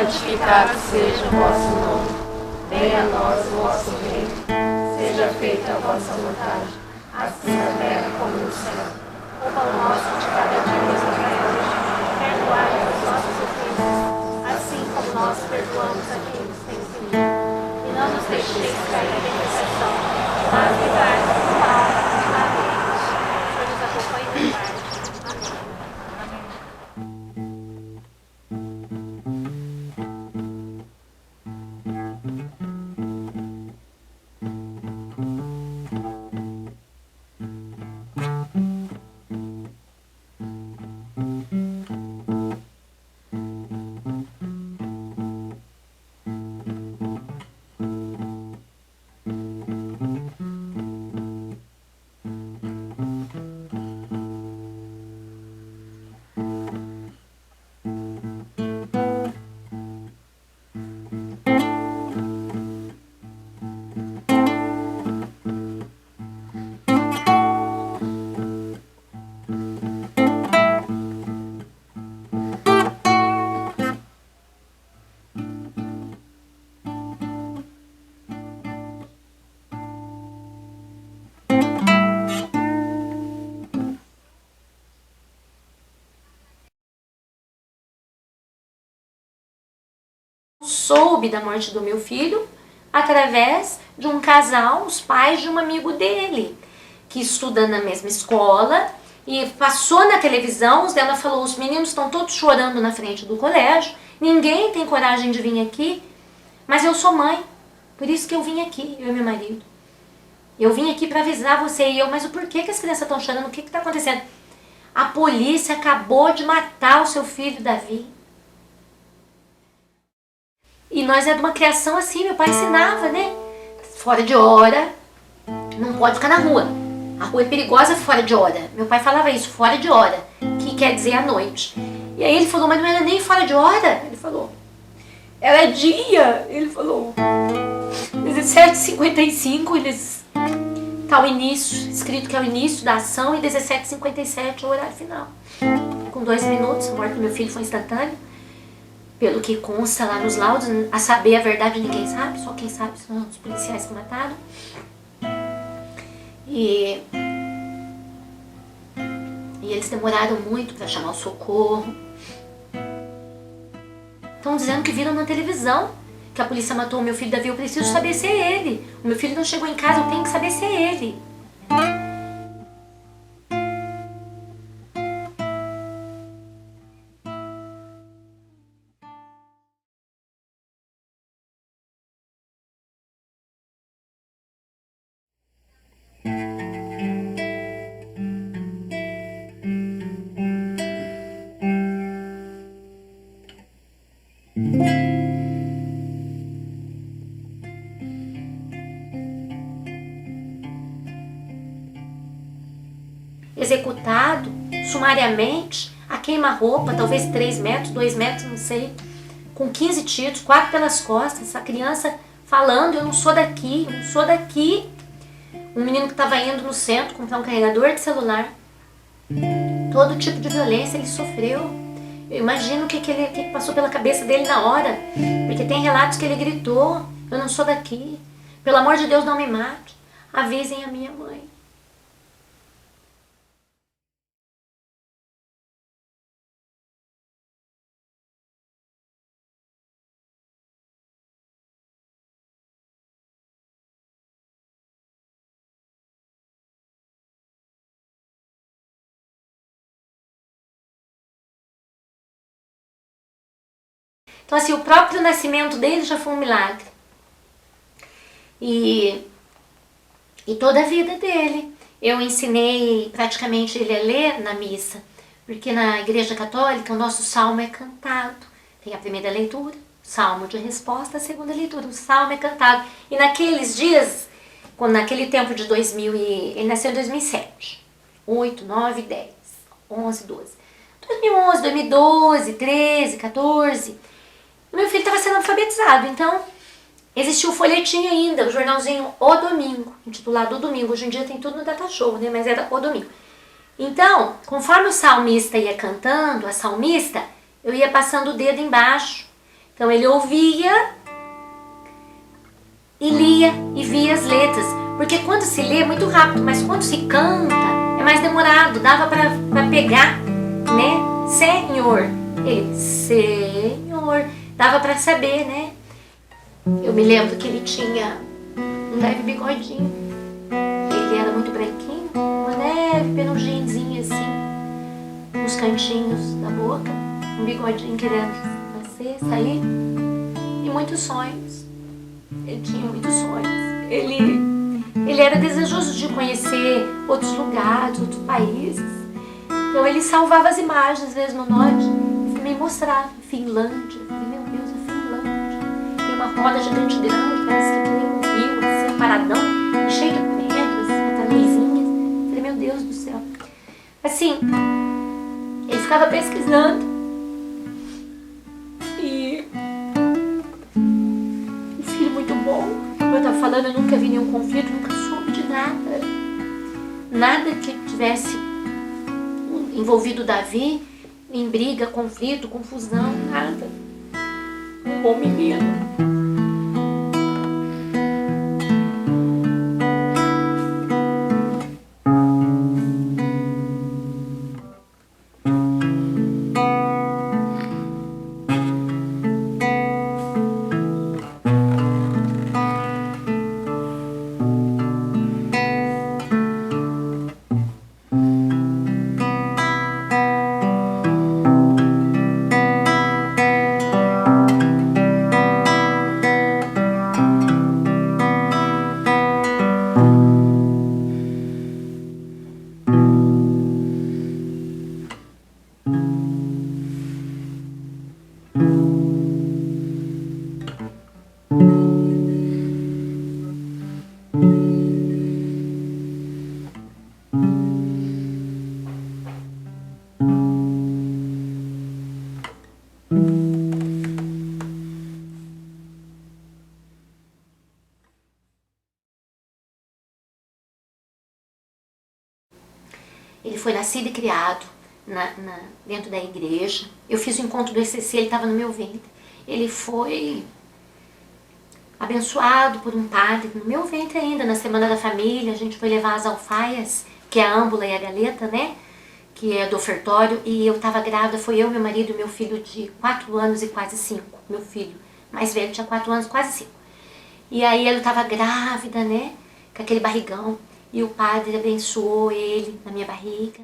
santificado seja o vosso nome. Venha a nós o vosso reino. Seja feita a vossa vontade, assim na terra como no céu. O pão nosso de cada dia nos dai hoje. Perdoai as nossas ofensas, assim como nós perdoamos a quem nos tem ofendido. E não nos deixeis cair em tentação, mas livrai-nos do mal. Amém. O Senhor nos acompanhe no Pai. Soube da morte do meu filho através de um casal, os pais de um amigo dele, que estuda na mesma escola, e passou na televisão, ela falou, os meninos estão todos chorando na frente do colégio, ninguém tem coragem de vir aqui, mas eu sou mãe, por isso que eu vim aqui, eu e meu marido. Eu vim aqui para avisar você e eu, mas o porquê que as crianças estão chorando, o que está acontecendo? A polícia acabou de matar o seu filho, Davi. E nós é de uma criação assim, meu pai ensinava, né? Fora de hora, não pode ficar na rua. A rua é perigosa fora de hora. Meu pai falava isso, fora de hora, que quer dizer à noite. E aí ele falou, mas não era nem fora de hora. Ele falou, era dia. Ele falou, 17h55, eles... tá o início, escrito que é o início da ação, e 17h57 é o horário final. Com 2 minutos, a morte do meu filho foi instantânea. Pelo que consta lá nos laudos, a saber a verdade ninguém sabe, só quem sabe são os policiais que mataram. E eles demoraram muito para chamar o socorro. Estão dizendo que viram na televisão que a polícia matou o meu filho Davi, eu preciso saber se é ele. O meu filho não chegou em casa, eu tenho que saber se é ele. Executado sumariamente a queima-roupa, talvez 3 metros, 2 metros, não sei, com 15 tiros, 4 pelas costas, essa criança falando, eu não sou daqui, eu não sou daqui. Um menino que estava indo no centro comprar um carregador de celular. Todo tipo de violência ele sofreu. Eu imagino o que passou pela cabeça dele na hora, porque tem relatos que ele gritou, eu não sou daqui, pelo amor de Deus não me mate, avisem a minha mãe. Então assim, o próprio nascimento dele já foi um milagre. E toda a vida dele. Eu ensinei praticamente ele a ler na missa, porque na Igreja Católica o nosso salmo é cantado. Tem a primeira leitura, salmo de resposta, a segunda leitura, o salmo é cantado. E naqueles dias, naquele tempo de 2000, ele nasceu em 2007, 8, 9, 10, 11, 12. 2011, 2012, 13, 14... Meu filho estava sendo alfabetizado, então existia o folhetim ainda, o jornalzinho O Domingo, intitulado O Domingo. Hoje em dia tem tudo no Data Show, né? Mas era O Domingo. Então, conforme o salmista ia cantando, a salmista, eu ia passando o dedo embaixo Então ele ouvia e lia e via as letras. Porque quando se lê é muito rápido, mas quando se canta é mais demorado, dava para pegar, né? Senhor, ele, Senhor, dava para saber, né? Eu me lembro que ele tinha um leve bigodinho, ele era muito branquinho, uma leve penugenzinha assim, nos cantinhos da boca, um bigodinho querendo nascer, sair, e muitos sonhos. Ele tinha muitos sonhos. Ele era desejoso de conhecer outros lugares, outros países. Então ele salvava as imagens, às vezes no norte, me mostrava Finlândia. Eu falei, meu Deus, é Finlândia. Tem uma roda gigante grande, parece que tem um rio, assim, paradão, e cheio de pedras, atalaizinhas. Eu falei, meu Deus do céu. Assim, ele ficava pesquisando. E um filho muito bom. Como eu estava falando, eu nunca vi nenhum conflito, nunca soube de nada. Nada que tivesse envolvido Davi em briga, conflito, confusão, nada. Um bom menino. Ele foi nascido e criado dentro da igreja. Eu fiz o encontro do ECC, ele estava no meu ventre. Ele foi abençoado por um padre no meu ventre ainda, na Semana da Família. A gente foi levar as alfaias, que é a âmbula e a galeta, né? Que é do ofertório. E eu estava grávida, foi eu, meu marido e meu filho de 4 anos e quase 5. Meu filho mais velho tinha 4 anos, quase 5. E aí eu estava grávida, né? Com aquele barrigão. E o padre abençoou ele na minha barriga.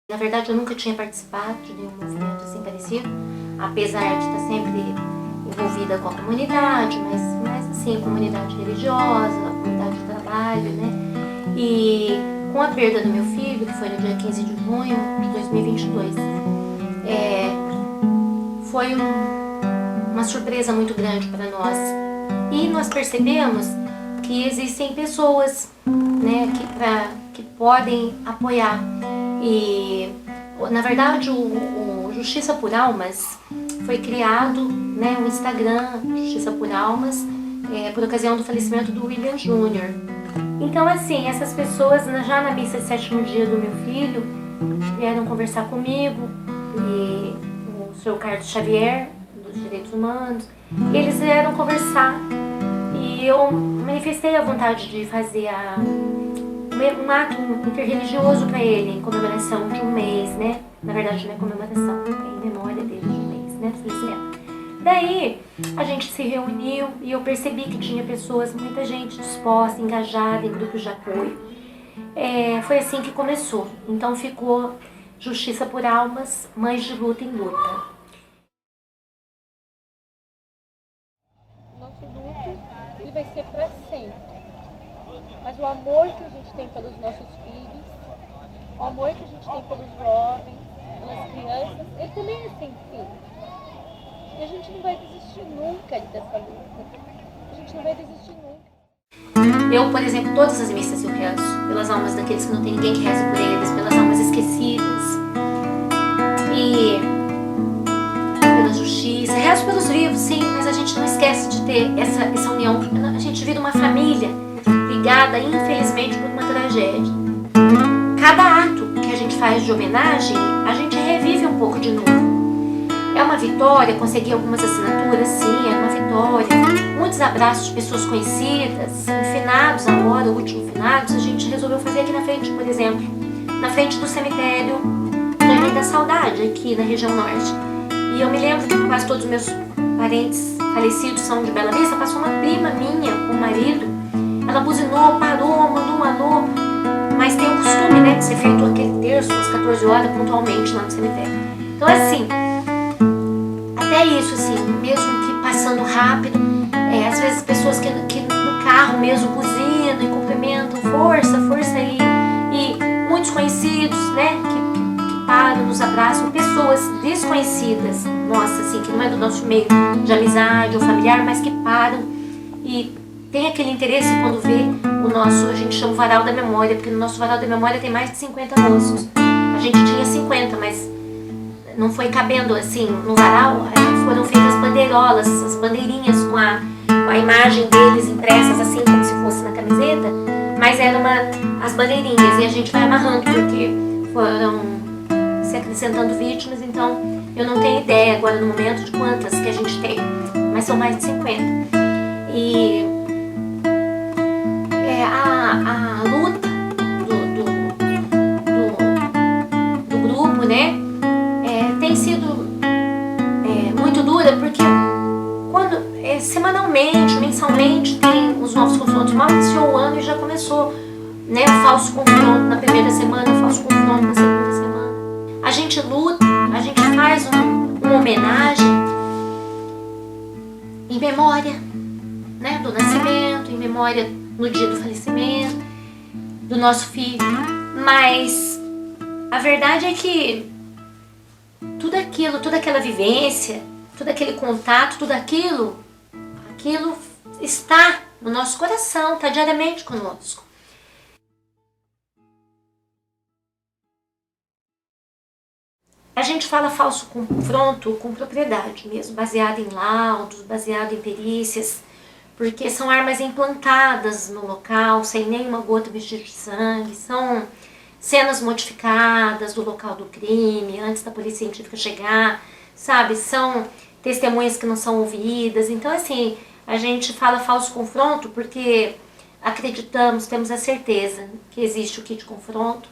Na verdade, eu nunca tinha participado de nenhum movimento assim parecido, apesar de estar sempre envolvida com a comunidade, mas assim, comunidade religiosa, comunidade de trabalho, né? E com a perda do meu filho, que foi no dia 15 de junho de 2022, foi uma surpresa muito grande para nós. E nós percebemos que existem pessoas, né, que podem apoiar. E, na verdade, o Justiça por Almas foi criado, né, um Instagram, Justiça por Almas, por ocasião do falecimento do William Jr. Então, assim, essas pessoas, já na missa de 7º dia do meu filho, vieram conversar comigo, e o Sr. Carlos Xavier, dos Direitos Humanos, eles vieram conversar. E eu manifestei a vontade de fazer um ato interreligioso para ele, em comemoração de um mês, né? Na verdade não é comemoração, é em memória dele de um mês, né? Do falecimento. Daí a gente se reuniu e eu percebi que tinha pessoas, muita gente disposta, engajada em grupos de apoio. Foi assim que começou. Então ficou Justiça por Almas, Mães de Luta em Luta. Nosso luto, ele vai ser para sempre. Mas o amor que a gente tem pelos nossos filhos, o amor que a gente tem pelos jovens, pelas crianças, ele também é sem fim. E a gente não vai desistir nunca dessa luta. A gente não vai desistir nunca. Eu, por exemplo, todas as missas eu rezo pelas almas daqueles que não tem ninguém que reze por eles, pelas almas esquecidas. E pela justiça. Rezo pelos vivos, sim, mas a gente não esquece de ter essa união. A gente vive uma família ligada, infelizmente, por uma tragédia. Cada ato que a gente faz de homenagem, a gente revive um pouco de novo. É uma vitória, consegui algumas assinaturas, sim, é uma vitória. Muitos abraços de pessoas conhecidas, finados agora, o último finados, a gente resolveu fazer aqui na frente, por exemplo, na frente do cemitério do Jardim da Saudade, aqui na região norte. E eu me lembro que quase todos os meus parentes falecidos são de Bela Vista. Passou uma prima minha com o marido, ela buzinou, parou, mandou um alô, mas tem o costume, né, de ser feito aquele terço às 14 horas pontualmente lá no cemitério. Então assim, até isso assim, mesmo que passando rápido, às vezes pessoas que no carro mesmo buzinam e cumprimentam, força, força aí, e muitos conhecidos, né, que param, nos abraçam, pessoas desconhecidas, nossa, assim, que não é do nosso meio de amizade ou familiar, mas que param e tem aquele interesse quando vê o nosso, a gente chama o varal da memória, porque no nosso varal da memória tem mais de 50 rostos. A gente tinha 50, mas não foi cabendo assim no varal, foram feitas bandeirolas, as bandeirinhas com a imagem deles impressas assim como se fosse na camiseta, mas eram as bandeirinhas e a gente vai amarrando porque foram se acrescentando vítimas, então eu não tenho ideia agora no momento de quantas que a gente tem, mas são mais de 50. E a luta do grupo, né, tem sido muito dura porque quando semanalmente, mensalmente tem os novos confrontos. Mal iniciou o ano e já começou, né, o falso confronto na primeira semana, o falso confronto na segunda semana. A gente luta, a gente faz uma homenagem em memória, né, do nascimento, em memória no dia do falecimento do nosso filho, mas a verdade é que tudo aquilo, toda aquela vivência, todo aquele contato, tudo aquilo está no nosso coração, está diariamente conosco. A gente fala falso confronto com propriedade mesmo, baseado em laudos, baseado em perícias, porque são armas implantadas no local, sem nenhuma gota vestígio de sangue, são cenas modificadas do local do crime, antes da polícia científica chegar, sabe? São testemunhas que não são ouvidas. Então, assim, a gente fala falso confronto porque acreditamos, temos a certeza que existe o kit confronto,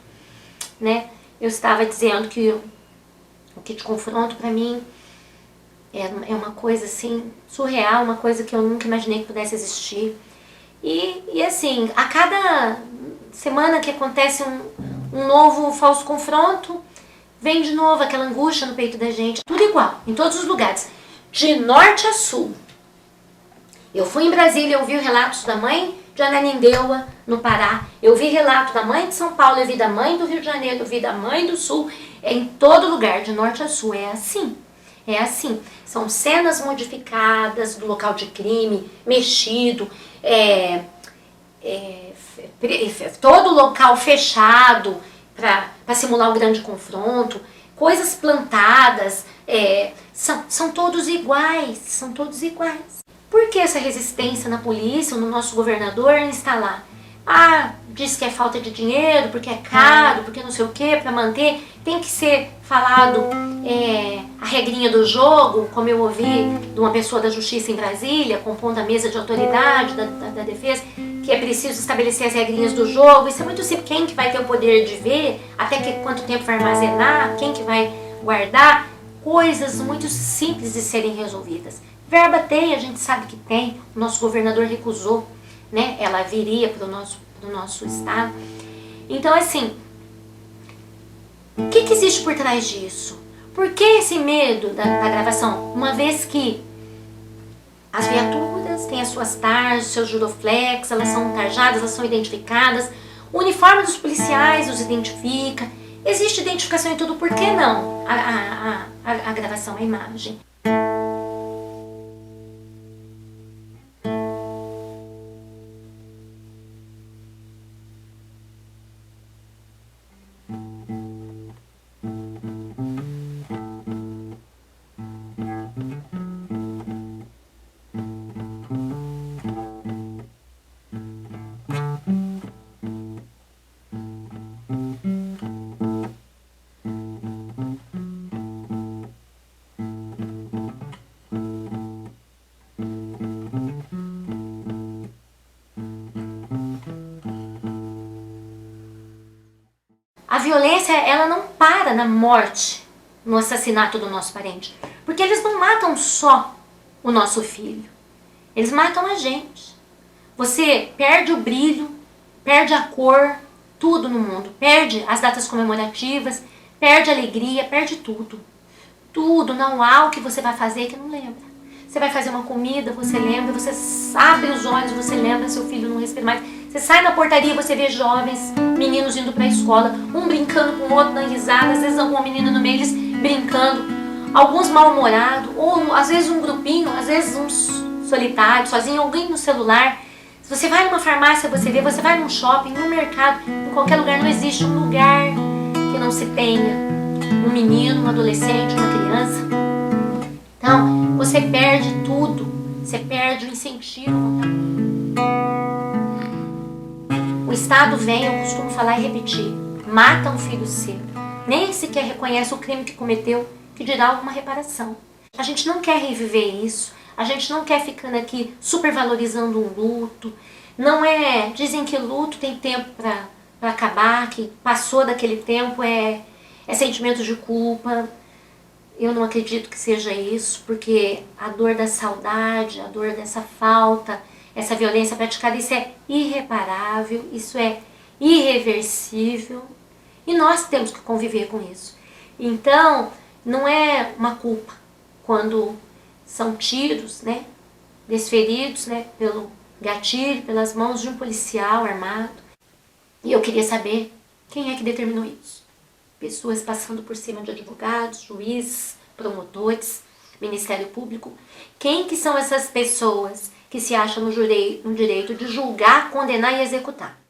né? Eu estava dizendo que o kit confronto, para mim, é uma coisa, assim, surreal, uma coisa que eu nunca imaginei que pudesse existir. E assim, a cada semana que acontece um novo falso confronto, vem de novo aquela angústia no peito da gente. Tudo igual, em todos os lugares, de norte a sul. Eu fui em Brasília, eu vi relatos da mãe de Ananindeua, no Pará. Eu vi relato da mãe de São Paulo, eu vi da mãe do Rio de Janeiro, eu vi da mãe do Sul. Em todo lugar, de norte a sul, é assim. É assim. São cenas modificadas do local de crime, mexido, todo local fechado para simular um grande confronto, coisas plantadas, são todos iguais, são todos iguais. Por que essa resistência na polícia ou no nosso governador em instalar? Diz que é falta de dinheiro, porque é caro, porque não sei o que, para manter. Tem que ser falado a regrinha do jogo, como eu ouvi de uma pessoa da justiça em Brasília, compondo a mesa de autoridade da defesa, que é preciso estabelecer as regrinhas do jogo. Isso é muito simples. Quem que vai ter o poder de ver, até quanto tempo vai armazenar, quem que vai guardar, coisas muito simples de serem resolvidas. Verba tem, a gente sabe que tem, o nosso governador recusou, né? Ela viria para o nosso estado. Então, assim, o que existe por trás disso? Por que esse medo da gravação? Uma vez que as viaturas têm as suas tarjas, seus giroflex, elas são tarjadas, elas são identificadas, o uniforme dos policiais os identifica, existe identificação em tudo, por que não a gravação, a imagem? A violência, ela não para na morte, no assassinato do nosso parente. Porque eles não matam só o nosso filho. Eles matam a gente. Você perde o brilho, perde a cor, tudo no mundo. Perde as datas comemorativas, perde a alegria, perde tudo. Tudo, não há o que você vai fazer que não lembra. Você vai fazer uma comida, você lembra, você abre os olhos, você lembra, seu filho não respira mais. Você sai na portaria, você vê jovens, meninos indo para a escola, um brincando com o outro, dando risada, às vezes alguma menina no meio, eles brincando, alguns mal-humorados, ou às vezes um grupinho, às vezes uns solitários, sozinho, alguém no celular. Se você vai numa farmácia, você vê, você vai num shopping, num mercado, em qualquer lugar, não existe um lugar que não se tenha um menino, um adolescente, uma criança. Então, você perde tudo, você perde o incentivo. O Estado vem, eu costumo falar e repetir, mata um filho seu, nem sequer reconhece o crime que cometeu, que dirá alguma reparação. A gente não quer reviver isso, a gente não quer ficando aqui supervalorizando um luto. Não é, dizem que luto tem tempo para acabar, que passou daquele tempo é sentimento de culpa. Eu não acredito que seja isso, porque a dor da saudade, a dor dessa falta, essa violência praticada, isso é irreparável, isso é irreversível e nós temos que conviver com isso. Então, não é uma culpa quando são tiros, né, desferidos, né, pelo gatilho, pelas mãos de um policial armado. E eu queria saber quem é que determinou isso. Pessoas passando por cima de advogados, juízes, promotores, Ministério Público. Quem que são essas pessoas que se acham no direito de julgar, condenar e executar?